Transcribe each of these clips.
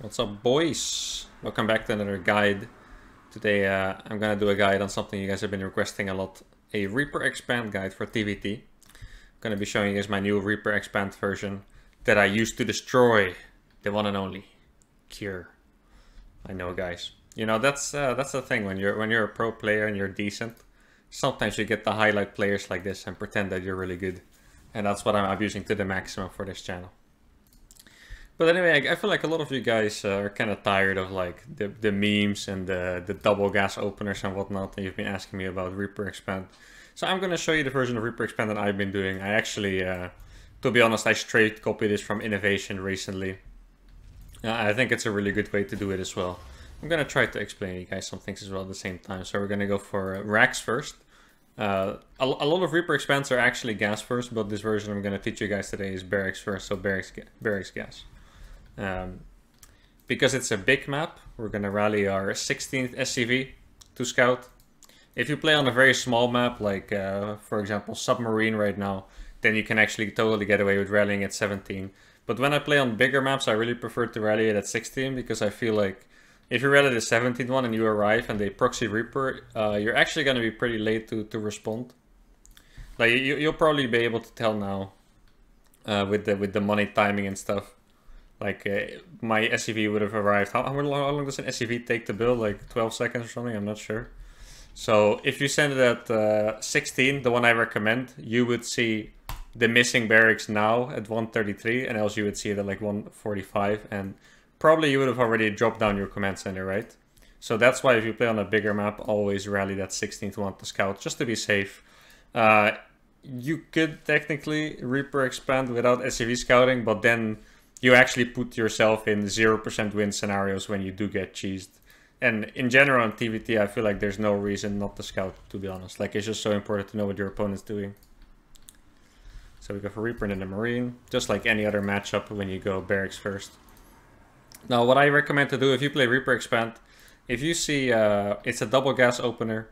What's up, boys? Welcome back to another guide. Today I'm gonna do a guide on something you guys have been requesting a lot. A Reaper Expand guide for TvT. I'm gonna be showing you guys my new Reaper Expand version that I used to destroy the one and only Cure. I know, guys. You know, that's the thing when you're a pro player and you're decent. Sometimes you get the highlight players like this and pretend that you're really good. And that's what I'm abusing to the maximum for this channel. But anyway, I feel like a lot of you guys are kind of tired of like the memes and the double gas openers and whatnot, and you've been asking me about Reaper Expand. So I'm going to show you the version of Reaper Expand that I've been doing. I actually, to be honest, I straight copied this from Innovation recently. I think it's a really good way to do it as well. I'm going to try to explain you guys some things as well at the same time. So we're going to go for racks first. A lot of Reaper Expands are actually gas first, but this version I'm going to teach you guys today is barracks first, so barracks gas. Because it's a big map, we're going to rally our 16th SCV to scout. If you play on a very small map, like for example Submarine right now, then you can actually totally get away with rallying at 17. But when I play on bigger maps, I really prefer to rally it at 16, because I feel like if you rally the 17th one and you arrive and they proxy Reaper, you're actually going to be pretty late to respond. Like you'll probably be able to tell now with the money timing and stuff. Like my SCV would have arrived. How long does an SCV take to build? Like 12 seconds or something? I'm not sure. So if you send it at 16, the one I recommend, you would see the missing barracks now at 133, and else you would see it at like 145, and probably you would have already dropped down your command center, right? So that's why if you play on a bigger map, always rally that 16th one to scout, just to be safe. You could technically Reaper Expand without SCV scouting, but then you actually put yourself in 0% win scenarios when you do get cheesed. And in general on TvT, I feel like there's no reason not to scout, to be honest. Like, it's just so important to know what your opponent's doing. So we go for Reaper and then the Marine, just like any other matchup when you go barracks first. Now, what I recommend to do if you play Reaper Expand, if you see it's a double gas opener.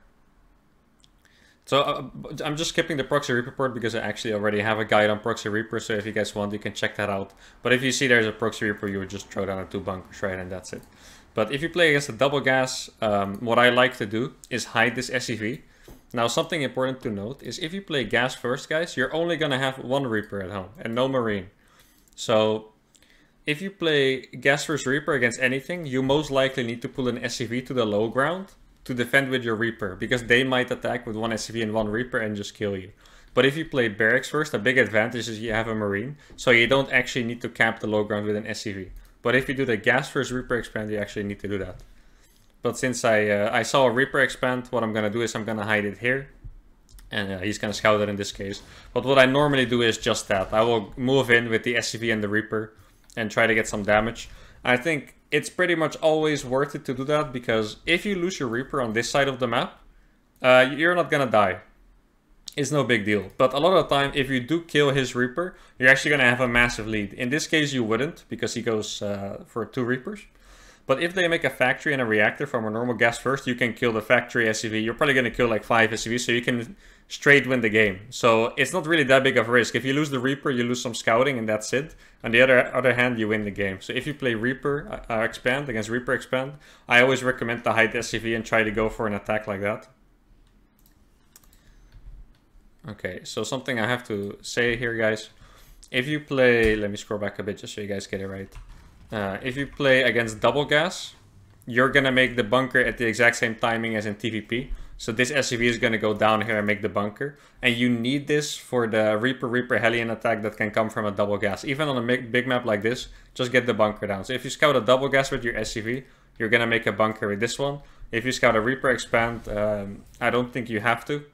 So I'm just skipping the proxy Reaper part because I actually already have a guide on proxy Reaper, so if you guys want, you can check that out. But if you see there's a proxy Reaper, you would just throw down 2 bunkers, right, and that's it. But if you play against a double gas, what I like to do is hide this SCV. Now, something important to note is if you play gas first, guys, you're only going to have 1 Reaper at home and no Marine. So if you play gas first Reaper against anything, you most likely need to pull an SCV to the low ground to defend with your Reaper, because they might attack with 1 SCV and 1 Reaper and just kill you. But if you play barracks first, a big advantage is you have a Marine, so you don't actually need to camp the low ground with an SCV. But if you do the gas first Reaper Expand, you actually need to do that. But since I saw a Reaper Expand, what I'm going to do is I'm going to hide it here. And he's going to scout it in this case. But what I normally do is just that. I will move in with the SCV and the Reaper and try to get some damage. I think it's pretty much always worth it to do that, because if you lose your Reaper on this side of the map, you're not gonna die. It's no big deal. But a lot of the time, if you do kill his Reaper, you're actually gonna have a massive lead. In this case, you wouldn't, because he goes for 2 Reapers. But if they make a factory and a reactor from a normal gas first, you can kill the factory SCV. You're probably gonna kill like 5 SCVs, so you can straight win the game. So it's not really that big of a risk. If you lose the Reaper, you lose some scouting and that's it. On the other hand, you win the game. So if you play Reaper Expand against Reaper Expand, I always recommend to hide the SCV and try to go for an attack like that. Okay, so something I have to say here, guys. If you play, let me scroll back a bit just so you guys get it right. If you play against double gas, you're gonna make the bunker at the exact same timing as in TVP. So this SCV is going to go down here and make the bunker. And you need this for the Reaper Hellion attack that can come from a double gas. Even on a big map like this, just get the bunker down. So if you scout a double gas with your SCV, you're going to make a bunker with this one. If you scout a Reaper Expand, I don't think you have to.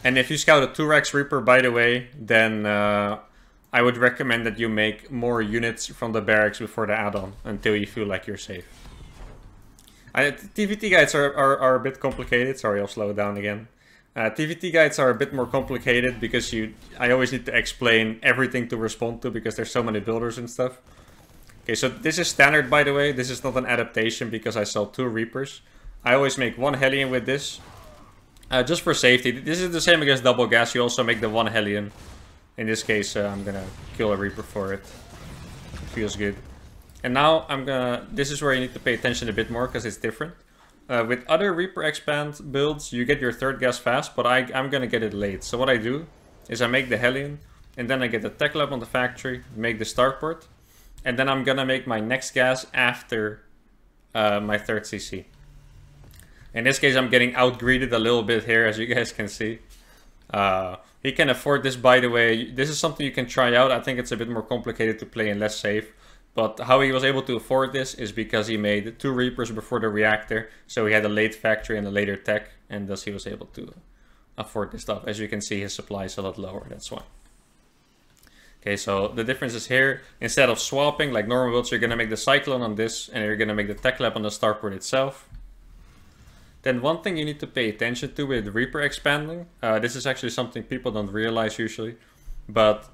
And if you scout a 2-Rex Reaper, by the way, then I would recommend that you make more units from the barracks before the add-on until you feel like you're safe. TvT guides are a bit complicated. Sorry, I'll slow it down again. TvT guides are a bit more complicated because I always need to explain everything to respond to, because there's so many builders and stuff. Okay, so this is standard, by the way. This is not an adaptation because I sell 2 Reapers. I always make 1 Hellion with this. Just for safety. This is the same against double gas. You also make the 1 Hellion. In this case, I'm gonna kill a Reaper for it. It feels good. And now this is where you need to pay attention a bit more because it's different. With other Reaper Expand builds, you get your third gas fast, but I'm gonna get it late. So what I do is I make the Hellion, and then I get the tech lab on the factory, make the starport, and then I'm gonna make my next gas after my third CC. In this case, I'm getting out-greeded a little bit here, as you guys can see. He can afford this, by the way. This is something you can try out. I think it's a bit more complicated to play and less safe. But how he was able to afford this is because he made 2 Reapers before the reactor. So he had a late factory and a later tech. And thus he was able to afford this stuff. As you can see, his supply is a lot lower. That's why. Okay, so the difference is here. Instead of swapping like normal builds, you're going to make the Cyclone on this. And you're going to make the tech lab on the starport itself. Then one thing you need to pay attention to with Reaper expanding, this is actually something people don't realize usually, but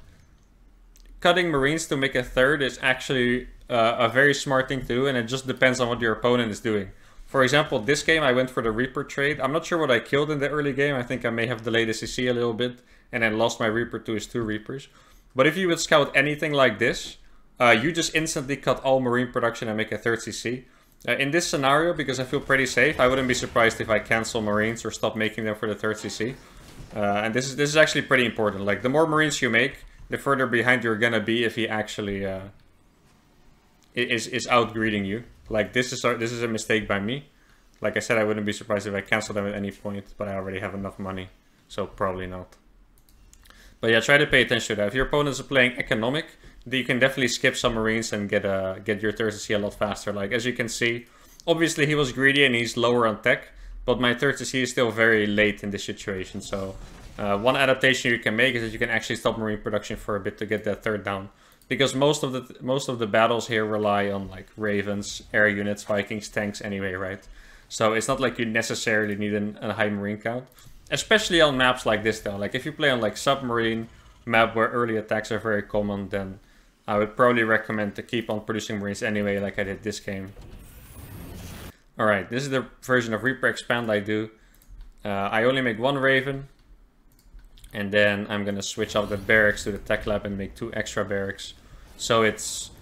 cutting Marines to make a third is actually a very smart thing to do, and it just depends on what your opponent is doing. For example, this game I went for the Reaper trade. I'm not sure what I killed in the early game. I think I may have delayed the CC a little bit, and then lost my Reaper to his 2 Reapers. But if you would scout anything like this, you just instantly cut all Marine production and make a third CC. In this scenario, because I feel pretty safe, I wouldn't be surprised if I cancel Marines or stop making them for the third CC. And this is actually pretty important. Like, the more Marines you make, the further behind you're gonna be if he actually is out-greeding you. Like, this is a mistake by me. Like I said, I wouldn't be surprised if I cancel them at any point, but I already have enough money, so probably not. But yeah, try to pay attention to that. If your opponents are playing economic, you can definitely skip some Marines and get your third CC a lot faster. Like, as you can see, obviously he was greedy and he's lower on tech, but my third CC is still very late in this situation. So one adaptation you can make is that you can actually stop Marine production for a bit to get that third down, because most of the battles here rely on like Ravens, air units, Vikings, tanks anyway, right? So it's not like you necessarily need a high Marine count, especially on maps like this though. Like, if you play on like submarine map where early attacks are very common, then I would probably recommend to keep on producing Marines anyway, like I did this game. Alright, this is the version of Reaper Expand I do. I only make 1 Raven, and then I'm gonna switch out the barracks to the tech lab and make 2 extra barracks. So it's...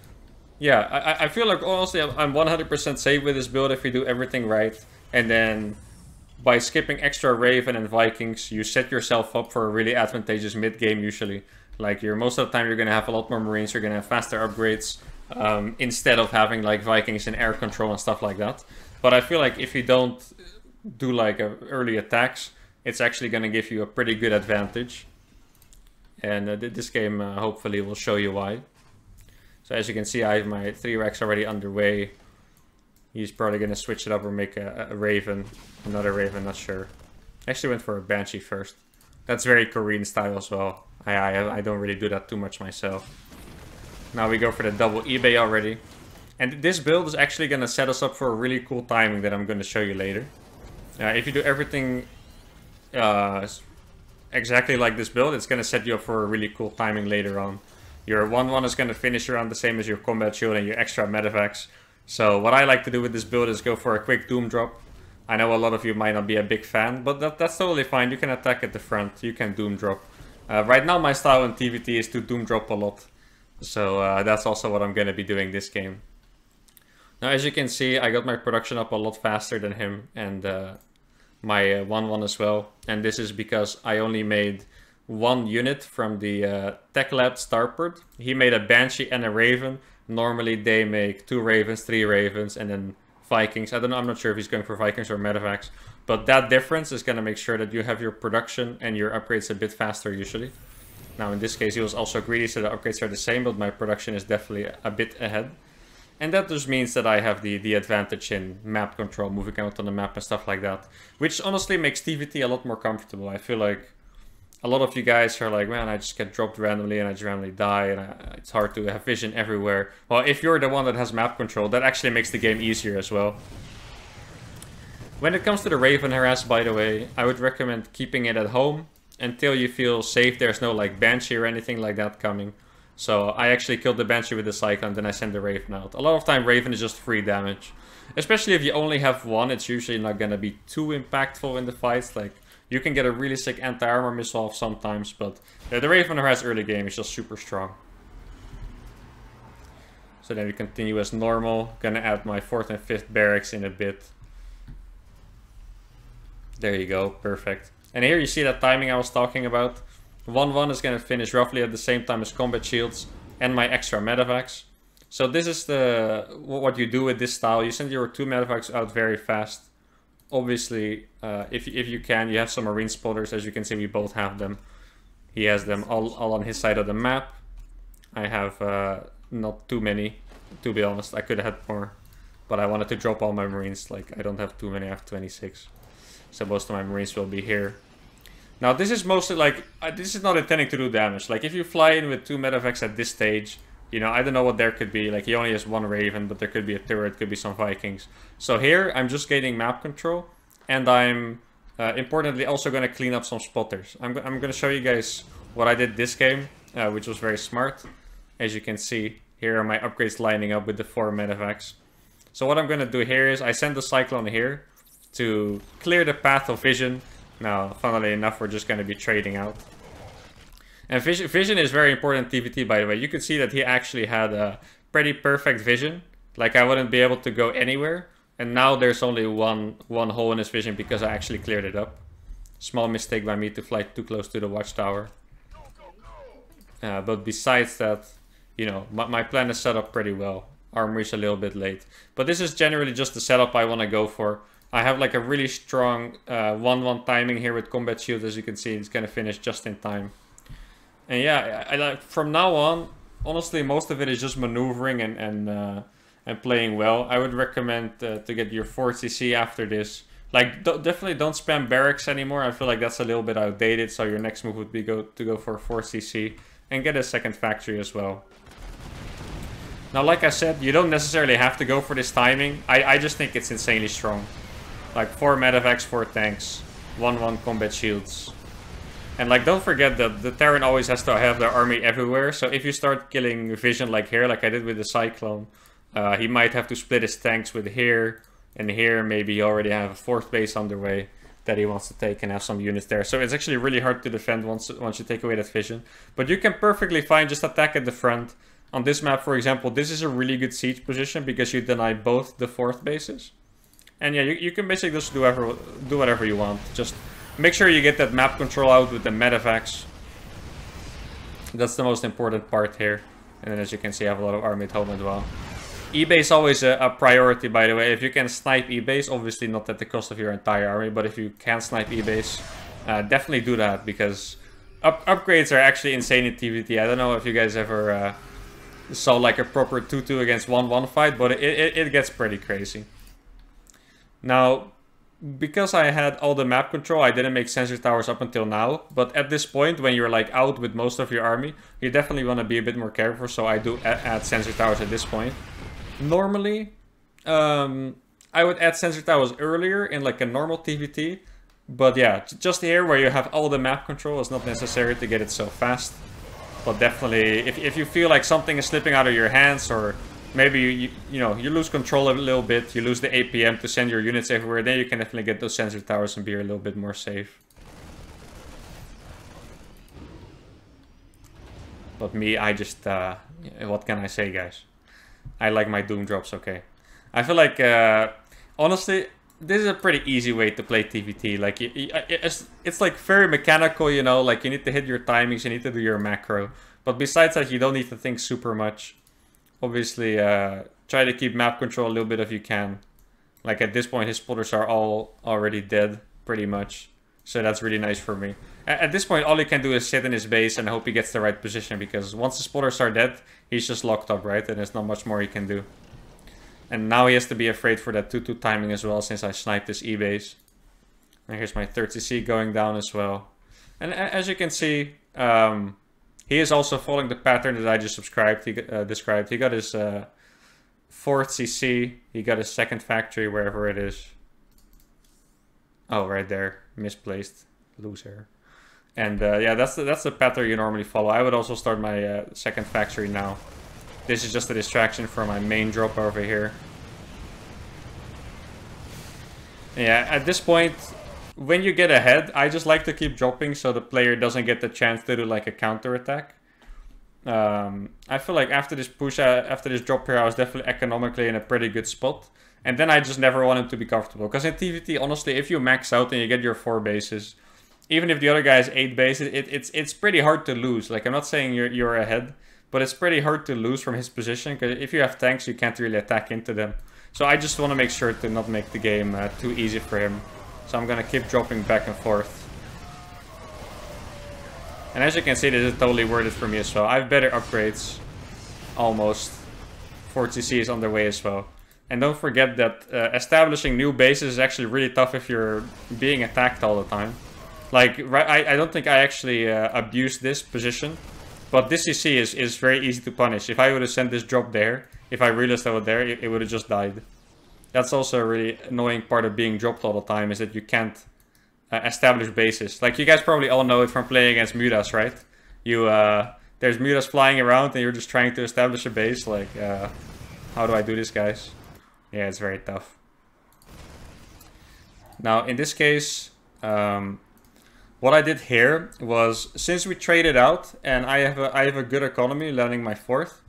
yeah, I feel like honestly I'm 100% safe with this build if you do everything right. And then by skipping extra Raven and Vikings, you set yourself up for a really advantageous mid-game usually. Like, most of the time you're going to have a lot more Marines, you're going to have faster upgrades, instead of having like Vikings and air control and stuff like that. But I feel like if you don't do like early attacks, it's actually going to give you a pretty good advantage. And this game hopefully will show you why. So as you can see, I have my 3 racks already underway. He's probably going to switch it up or make a Raven, another Raven, not sure. Actually went for a Banshee first. That's very Korean style as well. I don't really do that too much myself. Now we go for the double eBay already. And this build is actually going to set us up for a really cool timing that I'm going to show you later. If you do everything exactly like this build, it's going to set you up for a really cool timing later on. Your 1-1 is going to finish around the same as your combat shield and your extra medevacs. So what I like to do with this build is go for a quick doom drop. I know a lot of you might not be a big fan, but that's totally fine. You can attack at the front, you can doom drop. Right now my style in TvT is to doom drop a lot. So that's also what I'm going to be doing this game. Now as you can see, I got my production up a lot faster than him, and my 1-1 as well. And this is because I only made 1 unit from the Tech Lab starport. He made a Banshee and a Raven. Normally they make 2 Ravens, 3 Ravens, and then Vikings. I don't know, I'm not sure if he's going for Vikings or medevacs. But that difference is going to make sure that you have your production and your upgrades a bit faster usually. Now in this case he was also greedy, so the upgrades are the same, but my production is definitely a bit ahead. And that just means that I have the advantage in map control, moving out on the map and stuff like that. Which honestly makes TvT a lot more comfortable. I feel like a lot of you guys are like, man, I just get dropped randomly and I just randomly die, and it's hard to have vision everywhere. Well, if you're the one that has map control, that actually makes the game easier as well. When it comes to the Raven harass, by the way, I would recommend keeping it at home until you feel safe. There's no like Banshee or anything like that coming. So I actually killed the Banshee with the Cyclone, then I send the Raven out. A lot of time Raven is just free damage. Especially if you only have 1, it's usually not going to be too impactful in the fights. Like, you can get a really sick anti-armor missile off sometimes, but the Raven harass early game is just super strong. So then we continue as normal. Gonna add my 4th and 5th barracks in a bit. There you go, perfect. And here you see that timing I was talking about. 1-1 is gonna finish roughly at the same time as combat shields and my extra medevacs. So this is what you do with this style. You send your 2 medevacs out very fast. Obviously, if you can, you have some marine spotters. As you can see, we both have them. He has them all on his side of the map. I have not too many, to be honest. I could have had more, but I wanted to drop all my marines. Like, I don't have too many, I have 26. So most of my marines will be here. Now this is mostly like, this is not intending to do damage. Like if you fly in with 2 medevacs at this stage, you know, I don't know what there could be. Like he only has 1 Raven, but there could be a turret, could be some Vikings. So here I'm just gaining map control, and I'm importantly also going to clean up some spotters. I'm going to show you guys what I did this game, which was very smart. As you can see, here are my upgrades lining up with the 4 medevacs. So what I'm going to do here is I send the Cyclone here to clear the path of vision. Now, funnily enough, we're just going to be trading out. And vision is very important in TvT, by the way. You could see that he actually had a pretty perfect vision. Like, I wouldn't be able to go anywhere. And now there's only one hole in his vision because I actually cleared it up. Small mistake by me to fly too close to the watchtower. But besides that, you know, my plan is set up pretty well. Armory's a little bit late. But this is generally just the setup I want to go for. I have like a really strong 1-1 timing here with combat shield. As you can see, it's going to finish just in time. And yeah, I like from now on, honestly, most of it is just maneuvering and playing well. I would recommend to get your 4cc after this. Like, definitely don't spam barracks anymore. I feel like that's a little bit outdated. So your next move would be to go for 4cc and get a 2nd factory as well. Now, like I said, you don't necessarily have to go for this timing. I just think it's insanely strong. Like 4 medevacs, 4 tanks, 1-1 combat shields. And like, don't forget that the Terran always has to have their army everywhere. So if you start killing vision like here, like I did with the Cyclone, he might have to split his tanks with here and here. Maybe he already have a 4th base underway that he wants to take and have some units there. So it's actually really hard to defend once you take away that vision. But you can perfectly fine just attack at the front. On this map, for example, this is a really good siege position because you deny both the 4th bases. And yeah, you can basically just do whatever you want. Just make sure you get that map control out with the medevacs. That's the most important part here. And then as you can see, I have a lot of army at home as well. E-base always a priority, by the way. If you can snipe E-base, obviously not at the cost of your entire army, but if you can snipe E-base, definitely do that, because upgrades are actually insane in TvT. I don't know if you guys ever saw like a proper 2-2 against 1-1 fight, but it gets pretty crazy. Now, because I had all the map control, I didn't make sensor towers up until now. But at this point, when you're like out with most of your army, you definitely want to be a bit more careful. So I do add sensor towers at this point. Normally, I would add sensor towers earlier in like a normal TvT. But yeah, just here where you have all the map control, it's not necessary to get it so fast. But definitely, if you feel like something is slipping out of your hands, or maybe you lose control a little bit, you lose the APM to send your units everywhere, then you can definitely get those sensor towers and be a little bit more safe. But me, I just, what can I say, guys? I like my Doom drops, okay. I feel like, honestly, this is a pretty easy way to play TvT. Like, it's like very mechanical, you know, like you need to hit your timings, you need to do your macro. But besides that, you don't need to think super much. Obviously, try to keep map control a little bit if you can. Like at this point, his spotters are all already dead, pretty much. So that's really nice for me. At this point, all he can do is sit in his base and hope he gets the right position, because once the spotters are dead, he's just locked up, right? And there's not much more he can do. And now he has to be afraid for that 2-2 timing as well, since I sniped this E-base. And here's my 30C going down as well. And as you can see, he is also following the pattern that I just described. He got his 4th CC. He got his 2nd factory, wherever it is. Oh, right there. Misplaced. Loser. And yeah, that's the pattern you normally follow. I would also start my 2nd factory now. This is just a distraction for my main drop over here. Yeah, at this point, when you get ahead, I just like to keep dropping so the player doesn't get the chance to do like a counter attack. I feel like after this push, after this drop here, I was definitely economically in a pretty good spot. And then I just never wanted to be comfortable. Because in TvT, honestly, if you max out and you get your 4 bases, even if the other guy has 8 bases, it's pretty hard to lose. Like, I'm not saying you're ahead, but it's pretty hard to lose from his position. Because if you have tanks, you can't really attack into them. So I just want to make sure to not make the game too easy for him. So I'm going to keep dropping back and forth. And as you can see, this is totally worth it for me as well. I have better upgrades. Almost. 4TC is on their way as well. And don't forget that establishing new bases is actually really tough if you're being attacked all the time. Like, I don't think I actually abused this position. But this CC is very easy to punish. If I would have sent this drop there, if I realized I was there, it would have just died. That's also a really annoying part of being dropped all the time, is that you can't establish bases. Like, you guys probably all know it from playing against Mutas, right? There's Mutas flying around and you're just trying to establish a base. Like, how do I do this, guys? Yeah, it's very tough. Now, in this case, what I did here was, since we traded out and I have a good economy, landing my 4th,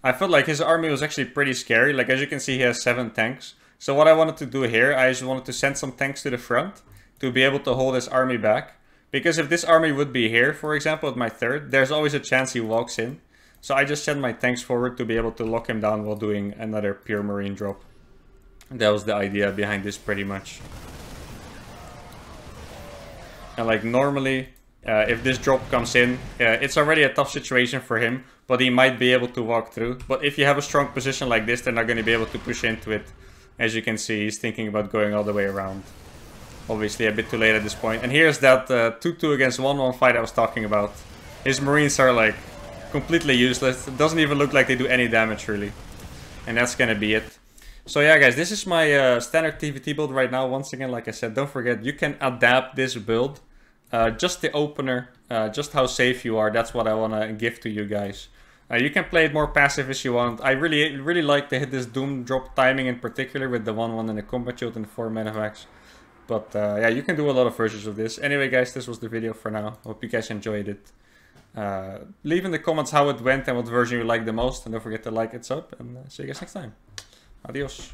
I felt like his army was actually pretty scary. Like, as you can see, he has 7 tanks. So what I wanted to do here, I just wanted to send some tanks to the front to be able to hold his army back. Because if this army would be here, for example, at my 3rd, there's always a chance he walks in. So I just sent my tanks forward to be able to lock him down while doing another pure marine drop. That was the idea behind this, pretty much. And like, normally, if this drop comes in, it's already a tough situation for him, but he might be able to walk through. But if you have a strong position like this, they're not going to be able to push into it. As you can see, he's thinking about going all the way around. Obviously a bit too late at this point. And here's that 2-2 against 1-1 fight I was talking about. His marines are like completely useless. It doesn't even look like they do any damage, really. And that's gonna be it. So yeah, guys, this is my standard TvT build right now. Once again, like I said, don't forget, you can adapt this build. Just the opener, just how safe you are, that's what I want to give to you guys. You can play it more passive as you want. I really like to hit this Doom drop timing in particular with the 1-1 and the combat shield and the 4 mana max. But yeah, you can do a lot of versions of this. Anyway, guys, this was the video for now. Hope you guys enjoyed it. Leave in the comments how it went and what version you like the most. And don't forget to like it, sub. And see you guys next time. Adios.